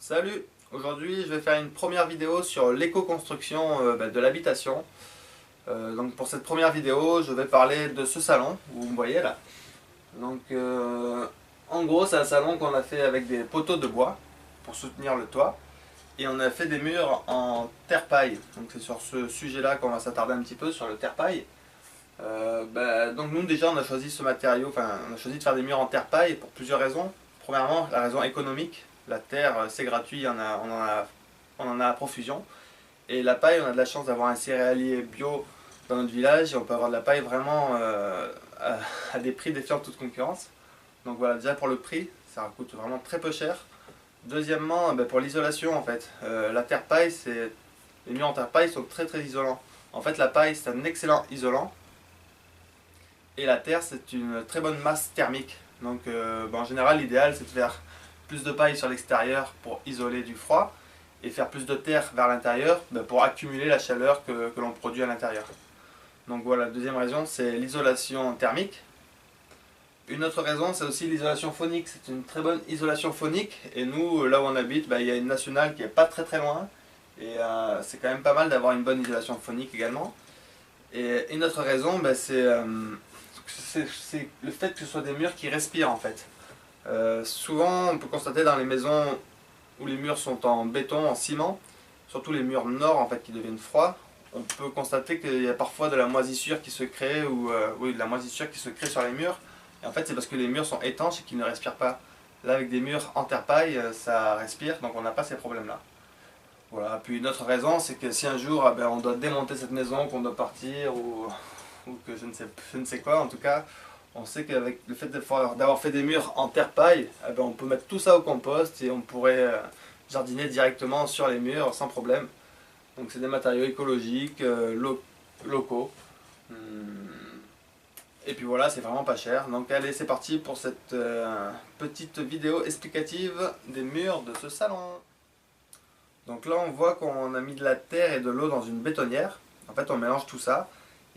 Salut! Aujourd'hui je vais faire une première vidéo sur l'éco-construction de l'habitation. Donc pour cette première vidéo je vais parler de ce salon, vous me voyez là. Donc en gros c'est un salon qu'on a fait avec des poteaux de bois pour soutenir le toit. Et on a fait des murs en terre-paille. Donc c'est sur ce sujet là qu'on va s'attarder un petit peu, sur le terre-paille. Donc nous déjà on a choisi ce matériau, enfin on a choisi de faire des murs en terre-paille pour plusieurs raisons. Premièrement la raison économique, la terre c'est gratuit, on en a à profusion. Et la paille, on a de la chance d'avoir un céréalier bio dans notre village et on peut avoir de la paille vraiment à des prix défiant toute concurrence. Donc voilà, déjà pour le prix, ça coûte vraiment très peu cher. Deuxièmement, pour l'isolation en fait, la terre paille, les murs en terre paille sont très très isolants. En fait la paille c'est un excellent isolant. Et la terre, c'est une très bonne masse thermique. Donc en général, l'idéal, c'est de faire plus de paille sur l'extérieur pour isoler du froid et faire plus de terre vers l'intérieur pour accumuler la chaleur que l'on produit à l'intérieur. Donc voilà, la deuxième raison, c'est l'isolation thermique. Une autre raison, c'est aussi l'isolation phonique. C'est une très bonne isolation phonique. Et nous, là où on habite, il y a une nationale qui est pas très très loin. Et c'est quand même pas mal d'avoir une bonne isolation phonique également. Et une autre raison, c'est le fait que ce soit des murs qui respirent en fait. Souvent on peut constater dans les maisons où les murs sont en béton, en ciment, surtout les murs nord en fait qui deviennent froids, on peut constater qu'il y a parfois de la moisissure qui se crée oui, de la moisissure qui se crée sur les murs. Et en fait c'est parce que les murs sont étanches et qu'ils ne respirent pas. Là avec des murs en terre paille ça respire donc on n'a pas ces problèmes là. Voilà, puis une autre raison c'est que si un jour on doit démonter cette maison, qu'on doit partir ou que je ne sais quoi, en tout cas, on sait qu'avec le fait d'avoir fait des murs en terre paille, on peut mettre tout ça au compost et on pourrait jardiner directement sur les murs sans problème. Donc c'est des matériaux écologiques, locaux. Et puis voilà, c'est vraiment pas cher. Donc allez, c'est parti pour cette petite vidéo explicative des murs de ce salon. Donc là on voit qu'on a mis de la terre et de l'eau dans une bétonnière. En fait on mélange tout ça.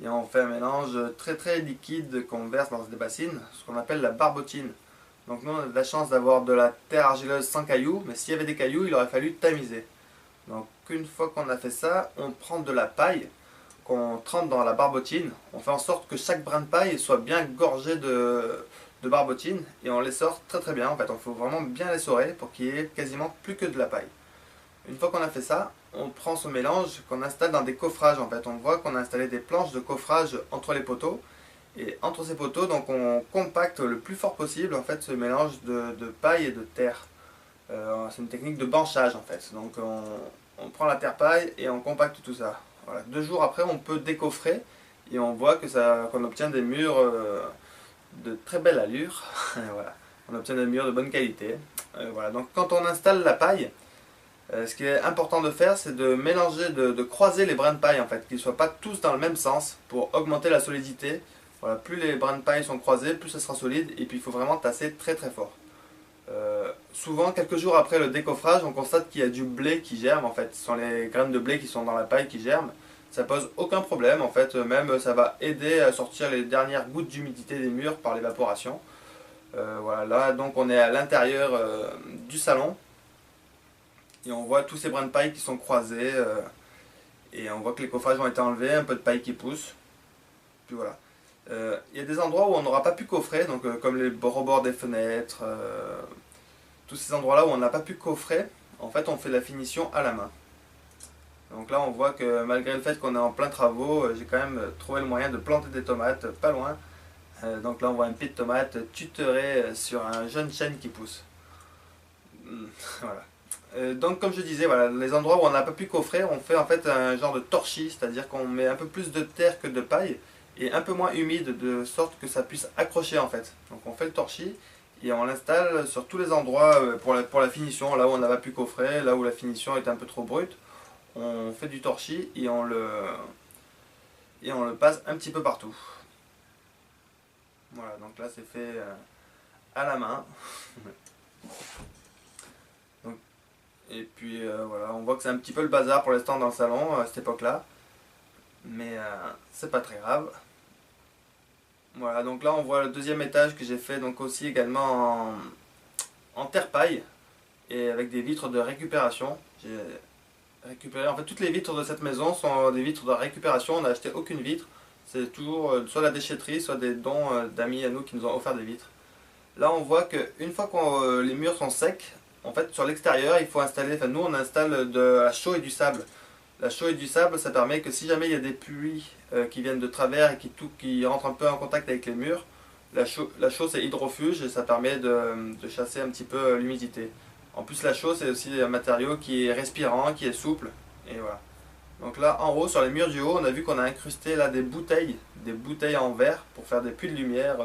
Et on fait un mélange très très liquide qu'on verse dans des bassines, ce qu'on appelle la barbotine. Donc nous on a de la chance d'avoir de la terre argileuse sans cailloux, mais s'il y avait des cailloux il aurait fallu tamiser. Donc une fois qu'on a fait ça, on prend de la paille qu'on trempe dans la barbotine. On fait en sorte que chaque brin de paille soit bien gorgé de barbotine et on les sort très très bien. En fait, il faut vraiment bien les sorer pour qu'il y ait quasiment plus que de la paille. Une fois qu'on a fait ça, on prend ce mélange qu'on installe dans des coffrages en fait. On voit qu'on a installé des planches de coffrage entre les poteaux. Et entre ces poteaux, donc on compacte le plus fort possible en fait ce mélange de paille et de terre. C'est une technique de banchage en fait. Donc on prend la terre paille et on compacte tout ça. Voilà. 2 jours après, on peut décoffrer et on voit qu'on obtient des murs de très belle allure. Voilà. On obtient des murs de bonne qualité. Voilà. Donc quand on installe la paille, ce qui est important de faire, c'est de mélanger, de croiser les brins de paille en fait, qu'ils ne soient pas tous dans le même sens pour augmenter la solidité. Voilà, plus les brins de paille sont croisés, plus ça sera solide et puis il faut vraiment tasser très très fort. Souvent, quelques jours après le décoffrage, on constate qu'il y a du blé qui germe en fait. Ce sont les graines de blé qui sont dans la paille qui germent. Ça pose aucun problème en fait, même ça va aider à sortir les dernières gouttes d'humidité des murs par l'évaporation. Voilà, là donc on est à l'intérieur du salon. Et on voit tous ces brins de paille qui sont croisés. Et on voit que les coffrages ont été enlevés, un peu de paille qui pousse. Puis voilà. Il y a des endroits où on n'aura pas pu coffrer, donc comme les rebords des fenêtres, tous ces endroits-là où on n'a pas pu coffrer, en fait on fait la finition à la main. Donc là on voit que malgré le fait qu'on est en plein travaux, j'ai quand même trouvé le moyen de planter des tomates pas loin. Donc là on voit un pied de tomate tutoré sur un jeune chêne qui pousse. Voilà. Donc comme je disais, voilà, les endroits où on n'a pas pu coffrer, on fait en fait un genre de torchis, c'est-à-dire qu'on met un peu plus de terre que de paille et un peu moins humide de sorte que ça puisse accrocher en fait. Donc on fait le torchis et on l'installe sur tous les endroits pour la finition, là où on n'a pas pu coffrer, là où la finition est un peu trop brute. On fait du torchis et on le passe un petit peu partout. Voilà, donc là c'est fait à la main. Et puis voilà, on voit que c'est un petit peu le bazar pour l'instant dans le salon à cette époque-là. Mais c'est pas très grave. Voilà, donc là on voit le deuxième étage que j'ai fait donc aussi également en terre paille. et avec des vitres de récupération. J'ai récupéré, en fait toutes les vitres de cette maison sont des vitres de récupération, on n'a acheté aucune vitre. C'est toujours soit la déchetterie, soit des dons d'amis à nous qui nous ont offert des vitres. Là on voit qu'une fois que les murs sont secs, en fait sur l'extérieur il faut installer, enfin nous on installe de la chaux et du sable. La chaux et du sable, ça permet que si jamais il y a des pluies qui viennent de travers et qui rentrent un peu en contact avec les murs, la chaux c'est hydrofuge et ça permet de chasser un petit peu l'humidité. En plus la chaux c'est aussi un matériau qui est respirant, qui est souple, et voilà. Donc là en haut, sur les murs du haut, on a vu qu'on a incrusté là des bouteilles en verre pour faire des puits de lumière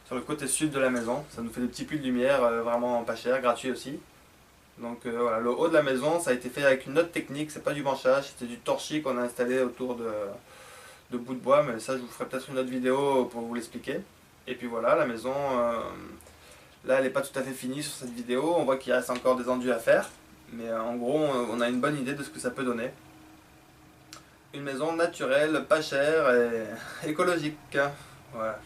sur le côté sud de la maison. Ça nous fait des petits puits de lumière vraiment pas chers, gratuits aussi. Donc voilà, le haut de la maison, ça a été fait avec une autre technique, c'est pas du branchage, c'était du torchis qu'on a installé autour de bouts de bois, mais ça je vous ferai peut-être une autre vidéo pour vous l'expliquer. Et puis voilà, la maison, là elle n'est pas tout à fait finie sur cette vidéo, on voit qu'il reste encore des enduits à faire, mais en gros on a une bonne idée de ce que ça peut donner. Une maison naturelle, pas chère et écologique. Voilà.